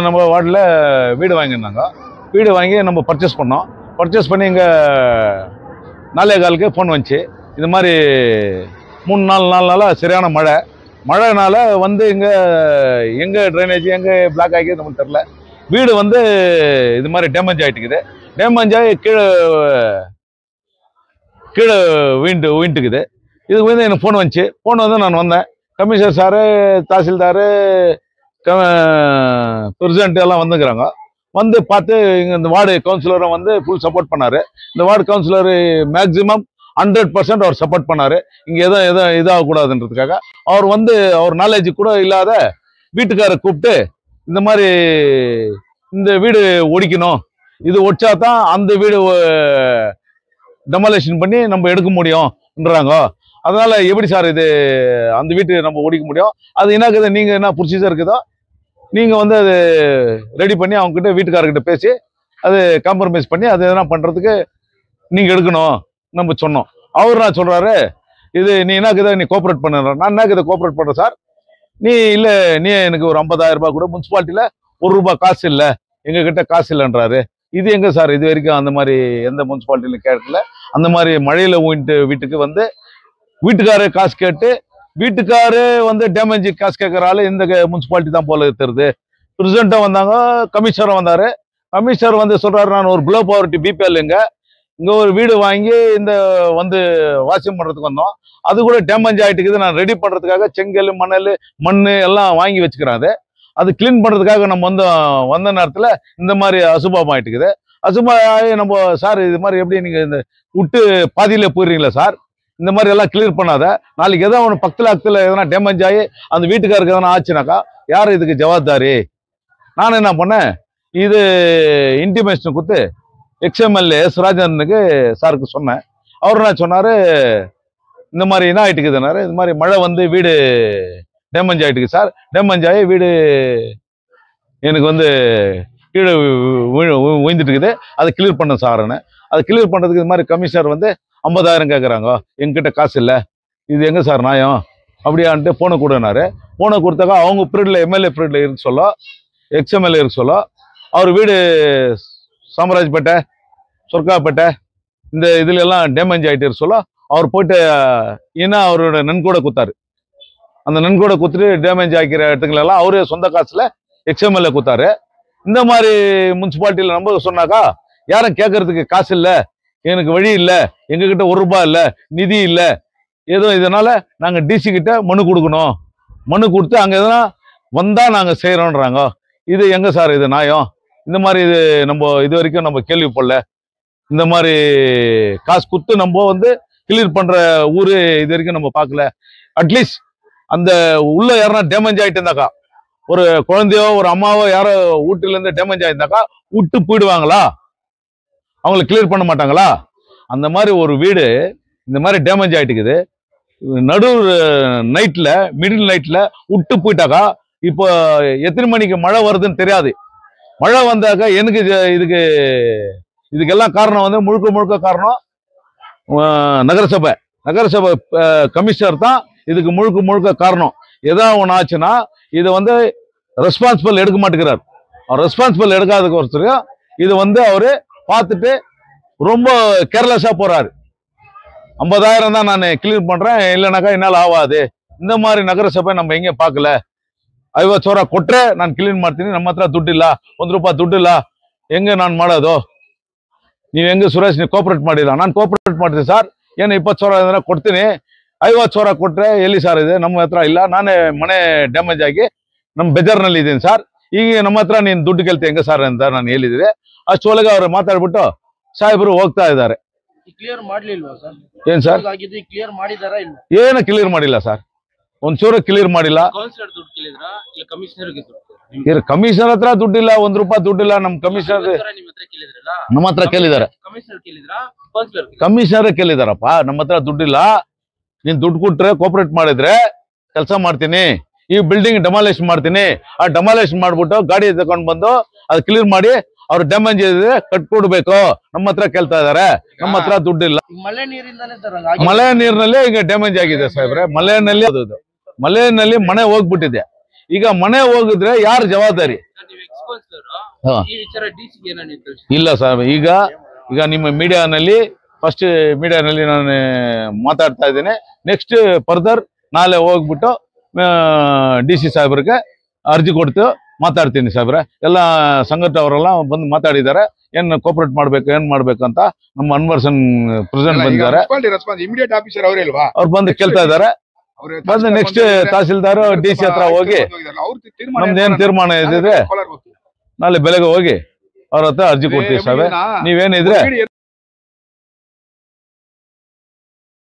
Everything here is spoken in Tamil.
நம்ம வார்டில் வீடு வாங்கியிருந்தாங்க. வீடு வாங்கி நம்ம பர்ச்சேஸ் பண்ணோம். பர்ச்சேஸ் பண்ணி இங்கே 4:15க்கு ஃபோன் வந்துச்சு. இது மாதிரி 3-4 நாளாக சரியான மழைனால வந்து எங்கே ட்ரைனேஜ் எங்கே பிளாக் ஆகி நமக்கு தெரில. வீடு வந்து இது மாதிரி டேமேஜ் ஆகிட்டுக்குது. டேமேஜ் ஆகி கீழே வீண்டுக்குது. இதுக்கு வந்து எனக்கு ஃபோன் வந்துச்சு. ஃபோன் வந்து நான் வந்தேன். கமிஷனர் சாரு, தாசில்தார், பிரசிடென்ட் எல்லாம் வந்துக்கிறாங்க. வந்து பார்த்து இங்கே இந்த வார்டு கவுன்சிலரும் வந்து ஃபுல் சப்போர்ட் பண்ணார். இந்த வார்டு கவுன்சிலர் மேக்சிமம் 100% அவர் சப்போர்ட் பண்ணார். இங்கே எதுவும் இதாகக்கூடாதுன்றதுக்காக அவர் வந்து அவர் நாலேஜ் கூட இல்லாத வீட்டுக்காரை கூப்பிட்டு இந்த மாதிரி இந்த வீடு ஒடிக்கணும், இது ஒடிச்சா தான் அந்த வீடு டெமாலேஷன் பண்ணி நம்ம எடுக்க முடியும்ன்றாங்க. அதனால எப்படி சார் இது அந்த வீட்டு நம்ம ஒடிக்க முடியும்? அது என்னக்குது, நீங்கள் என்ன ப்ரொசீஜர் இருக்குதோ நீங்கள் வந்து அது ரெடி பண்ணி அவங்ககிட்ட வீட்டுக்காரர்கிட்ட பேசி அது காம்ப்ரமைஸ் பண்ணி அது எதனா பண்ணுறதுக்கு நீங்கள் எடுக்கணும் நம்ம சொன்னோம். அவர் நான் சொல்கிறாரு, இது நீ என்னக்குதா நீ கோஆப்ரேட் பண்ணுற. நான் என்னக்குதை கோஆப்ரேட் பண்ணுறேன் சார், நீ இல்லை நீ எனக்கு ஒரு 50,000 ரூபாய் கூட முனிசிபாலிட்டியில் ₹1 காசு இல்லை, எங்ககிட்ட காசு இல்லைன்றாரு. இது எங்கே சார், இது வரைக்கும் அந்த மாதிரி எந்த முனிசிபாலிட்டியிலும் கேட்கல. அந்த மாதிரி மழையில் வீட்டுக்கு வந்து வீட்டுக்காரே காசு கேட்டு வீட்டுக்காரே வந்து டேமேஜ் காசு கேட்கறாள் இந்த முனிசிபாலிட்டி தான் போல தெரியுது. பிரசிடென்ட்டும் வந்தாங்க, கமிஷனரும் வந்தார். கமிஷனர் வந்து சொல்கிறாரு, நான் ஒரு பிலோ பாவர்ட்டி பிபிஎல் இங்கே ஒரு வீடு வாங்கி இந்த வந்து வாஷிங் பண்ணுறதுக்கு வந்தோம். அது கூட டேமேஜ் ஆகிட்டுக்குது. நான் ரெடி பண்ணுறதுக்காக செங்கல் மண் எல்லாம் வாங்கி வச்சுக்கிறேன். அது கிளீன் பண்ணுறதுக்காக நம்ம வந்த நேரத்தில் இந்த மாதிரி அசுபாவம் ஆகிட்டுக்குது. அசுபாகி நம்ம சார் இது மாதிரி எப்படி நீங்கள் இந்த விட்டு பாதியில் போயிடுறீங்களா சார், இந்த மாதிரி எல்லாம் கிளியர் பண்ணாத. நாளைக்கு எதோ ஒன்று பக்கத்தில் எதனா டேமேஜ் ஆகி அந்த வீட்டுக்காருக்கு எதனா ஆச்சுனாக்கா யார் இதுக்கு ஜவாப்தாரி? நான் என்ன பண்ணேன், இது இன்டிமேஷன் கொடுத்து XMLA எஸ் ராஜேந்திரனுக்கு சாருக்கு சொன்னேன். அவர் என்ன சொன்னார், இந்த மாதிரி என்ன ஆகிட்டுக்குதுனாரு, இது மாதிரி மழை வந்து வீடு டேமேஜ் ஆகிட்டுக்கு சார், டேமேஜ் ஆகி வீடு எனக்கு வந்து கீழே விழுந்துட்டுக்குது, அதை கிளியர் பண்ண சார்ன்னு. அதை கிளியர் பண்ணுறதுக்கு இது மாதிரி கமிஷனர் வந்து 50,000 கேட்குறாங்க, எங்கிட்ட காசு இல்லை, இது எங்கே சார் நியாயம் அப்படியான்ட்டு போனை கொடுனாரு. போனை கொடுத்தாக்கா அவங்க பீரியடில் MLA பீரியடில் இருக்க சொல்ல, XMLA இருக்க சொல்ல, அவர் வீடு சாமராஜ்பேட்டை, சொர்க்காப்பேட்டை இந்த இதுல எல்லாம் டேமேஜ் ஆகிட்டு சொல்ல அவர் போயிட்டு ஏன்னா அவரோட நன்கொடை கொடுத்தாரு. அந்த நன்கொடை கொடுத்துட்டு டேமேஜ் ஆகிக்கிற இடத்துங்களெல்லாம் அவரே சொந்த காசுல XMLA கொடுத்தாரு. இந்த மாதிரி முனிசிபாலிட்டியில் நம்ம சொன்னாக்கா யாரும் கேட்கறதுக்கு காசு இல்லை, எனக்கு வழி இல்லை, எங்ககிட்ட ₹1 இல்லை, நிதி இல்லை, ஏதோ இதனால நாங்கள் DC கிட்ட மனு கொடுக்கணும், மனு கொடுத்து அங்கே எதனா வந்தால் நாங்கள் செய்கிறோன்றாங்க. இது எங்கே சார் இது நியாயம்? இந்த மாதிரி இது நம்ம இது வரைக்கும் நம்ம கேள்விப்படல. இந்த மாதிரி காசு கொடுத்து நம்ம வந்து கிளியர் பண்ணுற ஊர் இது வரைக்கும் நம்ம பார்க்கல. அட்லீஸ்ட் அந்த உள்ள யாருன்னா டேமேஜ் ஆகிட்டு இருந்தாக்கா, ஒரு குழந்தையோ ஒரு அம்மாவோ யாரோ வீட்டுலேருந்து டேமேஜ் ஆகிருந்தாக்கா விட்டு போயிடுவாங்களா, அவங்களை கிளியர் பண்ண மாட்டாங்களா? அந்த மாதிரி ஒரு வீடு இந்த மாதிரி டேமேஜ் ஆகிட்டுக்குது. நடு நைட்டில் மிடில் நைட்டில் விட்டு போயிட்டாக்கா இப்போ எத்தனை மணிக்கு மழை வருதுன்னு தெரியாது. மழை வந்தாக்கா எனக்கு இதுக்கெல்லாம் காரணம் வந்து முழுக்க காரணம் நகரசபை கமிஷனர் தான் இதுக்கு முழுக்க காரணம். ஏதாவது ஒன்று ஆச்சுன்னா இதை வந்து ரெஸ்பான்சிபிள் எடுக்க மாட்டேங்கிறார். அவர் ரெஸ்பான்சிபிள் எடுக்காததுக்கு ஒருத்தர் இது வந்து அவரு பார்த்துட்டு ரொம்ப கேர்லெஸ்ஸாக போறாரு. 50,000 தான் நான் கிளியர் பண்றேன், இல்லைனாக்கா என்னால் ஆகாது. இந்த மாதிரி நகரசபை நம்ம எங்கேயும் பார்க்கல. 50,000 ಕೊಟ್ರೆ ನಾನು ಕ್ಲೀನ್ ಮಾಡ್ತೀನಿ, ನಮ್ಮ ಹತ್ರ ದುಡ್ಡಿಲ್ಲ, ₹1 ದುಡ್ಡಿಲ್ಲ, ಹೆಂಗೆ ನಾನು ಮಾಡೋದು? ನೀವು ಹೆಂಗೆ ಸುರೇಶ್ ನೀವು ಕೋಪರೇಟ್ ಮಾಡಿಲ್ಲ? ನಾನು ಕೋಪರೇಟ್ ಮಾಡ್ತೀನಿ ಸರ್, ಏನು 20,000 ಕೊಡ್ತೀನಿ, 50,000 ಕೊಟ್ರೆ ಎಲ್ಲಿ ಸರ್ ಇದೆ? ನಮ್ಮ ಹತ್ರ ಇಲ್ಲ, ನಾನೇ ಮನೆ ಡ್ಯಾಮೇಜ್ ಆಗಿ ನಮ್ಮ ಬೇಜಾರ್ನಲ್ಲಿ ಇದ್ದೀನಿ ಸರ್, ಈಗ ನಮ್ಮ ಹತ್ರ ನೀನು ದುಡ್ಡು ಕೇಳ್ತಿ ಹೆಂಗೆ ಸರ್ ಅಂತ ನಾನು ಹೇಳಿದ್ರೆ ಅಷ್ಟೊಳಗೆ ಅವ್ರು ಮಾತಾಡ್ಬಿಟ್ಟು ಸಾಹೇಬರು ಹೋಗ್ತಾ ಇದ್ದಾರೆ. ಕ್ಲಿಯರ್ ಮಾಡ್ಲಿಲ್ವಾ ಸರ್? ಏನ್ ಸರ್ ಕ್ಲಿಯರ್ ಮಾಡಿದಾರಾ ಇಲ್ಲ? ಏನು ಕ್ಲಿಯರ್ ಮಾಡಿಲ್ಲ ಸರ್, ಒಂಚೂರು ಕ್ಲಿಯರ್ ಮಾಡಿಲ್ಲ. ಕಮಿಷನರ್ ಹತ್ರ ದುಡ್ಡಿಲ್ಲ, ₹1 ದುಡ್ಡಿಲ್ಲ. ನಮ್ ಕಮಿಷನರ್ ನಮ್ಮ ಹತ್ರ ಕೇಳಿದಾರೆ, ಕಮಿಷನರ್ ಕೇಳಿದಾರಪ್ಪ, ನಮ್ಮ ಹತ್ರ ದುಡ್ಡಿಲ್ಲ, ನೀನ್ ದುಡ್ಡು ಕೊಟ್ರೆ ಕೋಪರೇಟ್ ಮಾಡಿದ್ರೆ ಕೆಲಸ ಮಾಡ್ತೀನಿ, ಈ ಬಿಲ್ಡಿಂಗ್ ಡೆಮಾಲಿಷ್ ಮಾಡ್ತೀನಿ, ಆ ಡೆಮಾಲಿಷ್ ಮಾಡ್ಬಿಟ್ಟು ಗಾಡಿ ತಗೊಂಡ್ ಬಂದು ಅದು ಕ್ಲಿಯರ್ ಮಾಡಿ ಅವ್ರು ಡ್ಯಾಮೇಜ್ ಇದ್ರೆ ಕಟ್ಕೊಡ್ಬೇಕು, ನಮ್ಮ ಹತ್ರ ಕೇಳ್ತಾ ಇದಾರೆ, ನಮ್ಮ ಹತ್ರ ದುಡ್ಡಿಲ್ಲ. ಮಳೆ ನೀರಿನಲ್ಲಿ ಈಗ ಡ್ಯಾಮೇಜ್ ಆಗಿದೆ ಸಾಹೇಬ್ರೆ, ಮಳೆನಲ್ಲಿ ಮನೆ ಹೋಗ್ಬಿಟ್ಟಿದೆ. ಈಗ ಮನೆ ಹೋಗಿದ್ರೆ ಯಾರು ಜವಾಬ್ದಾರಿ? ಹಾ. ಈ ವಿಚಾರ ಡಿಸಿಗೆ ಏನೋ ನೀವು ತಿಳಿಸಿ. ಇಲ್ಲ ಸರ್, ಈಗ ನಿಮ್ಮ ಮೀಡಿಯಾನಲ್ಲಿ ಫಸ್ಟ್ ಮೀಡಿಯಾನಲ್ಲಿ ನಾನು ಮಾತಾಡ್ತಾ ಇದ್ದೇನೆ. ನೆಕ್ಸ್ಟ್ ಫರ್ದರ್ ನಾಳೆ ಹೋಗ್ಬಿಟ್ಟು DC ಸಾಹೇಬ್ರಿಗೆ ಅರ್ಜಿ ಕೊಡ್ತು ಮಾತಾಡ್ತೀನಿ ಸಾಹೇಬ್ರೆ. ಎಲ್ಲ ಸಂಘಟ ಅವರೆಲ್ಲ ಬಂದು ಮಾತಾಡಿದ್ದಾರೆ, ಏನ್ ಕೋಪರೇಟ್ ಮಾಡ್ಬೇಕು ಏನ್ ಮಾಡ್ಬೇಕು ಅಂತ. ನಮ್ಮ ಅನ್ವರ್ಸನ್ ಪ್ರೆಸಿಡೆಂಟ್ ಬಂದಿದ್ದಾರೆ, ಇಮಿಡಿಯೇಟ್ ಆಫೀಸರ್ ಅವರೇ ಅಲ್ವಾ, ಅವ್ರು ಬಂದು ಕೇಳ್ತಾ ಇದ್ದಾರೆ. ಬಂದು ನೆಕ್ಸ್ಟ್ ತಹಸೀಲ್ದಾರ್ DC ಹತ್ರ ಹೋಗಿ ನಮ್ದೇನ್ ತೀರ್ಮಾನ ಇದ್ರೆ ನಾಳೆ ಬೆಳಗ್ಗೆ ಹೋಗಿ ಅವ್ರ ಹತ್ರ ಅರ್ಜಿ ಕೊಡ್ತೀವಿ ಸಾಹೇಬ್ರೆ. ನೀವೇನಿದ್ರೆ